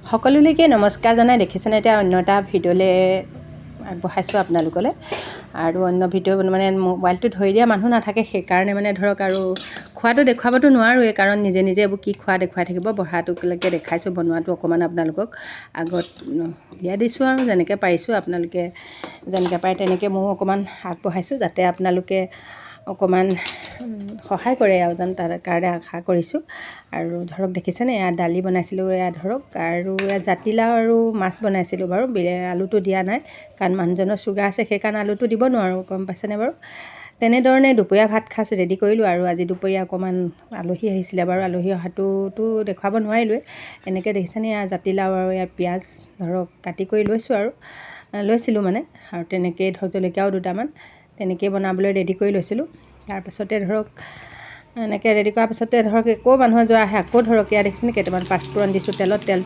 সকলোলৈকে নমস্কাৰ জনাই দেখিছেনে এতিয়া অন্য এটা ভিডিঅ'লৈ আগবঢ়াইছোঁ আপোনালোকলৈ আৰু অন্য ভিডিঅ' মানে মোবাইলটো ধৰি দিয়া মানুহ নাথাকে সেইকাৰণে মানে ধৰক আৰু খোৱাটো দেখুৱাবতো নোৱাৰোৱেই কাৰণ নিজে নিজে এইবোৰ কি খোৱা দেখুৱাই থাকিব বঢ়াটোলৈকে দেখাইছোঁ বনোৱাটো অকণমান আপোনালোকক আগত উলিয়াই দিছোঁ আৰু যেনেকৈ পাৰিছোঁ আপোনালোকে যেনেকৈ পাৰে তেনেকৈ ময়ো অকণমান আগবঢ়াইছোঁ যাতে আপোনালোকে অকণমান সহায় কৰে আৰু যেন তাৰ কাৰণে আশা কৰিছোঁ আৰু ধৰক দেখিছেনে এয়া দালি বনাইছিলোঁ এয়া ধৰক আৰু এয়া জাতিলাও আৰু মাছ বনাইছিলোঁ বাৰু আলুটো দিয়া নাই কাৰণ মানুহজনৰ চুগাৰ আছে সেইকাৰণে আলুটো দিব নোৱাৰোঁ গম পাইছেনে বাৰু তেনেধৰণে দুপৰীয়া ভাত সাজ ৰেডি কৰিলোঁ আৰু আজি দুপৰীয়া অকণমান আলহী আহিছিলে বাৰু আলহী অহাটোতো দেখুৱাব নোৱাৰিলোৱে এনেকৈ দেখিছেনে এয়া জাতিলাও আৰু এয়া পিঁয়াজ ধৰক কাটি কৰি লৈছিলোঁ মানে আৰু তেনেকৈয়ে ধৰক জলকীয়াও দুটামান তেনেকৈয়ে বনাবলৈ ৰেডি কৰি লৈছিলোঁ তাৰপাছতে ধৰক এনেকৈ ৰেডি কৰাৰ পাছতে ধৰক আকৌ মানুহ যোৱা আহে আকৌ ধৰক এয়া দেখিছেনে কেইটামান পাঁচফোৰণ দিছোঁ তেলত তেল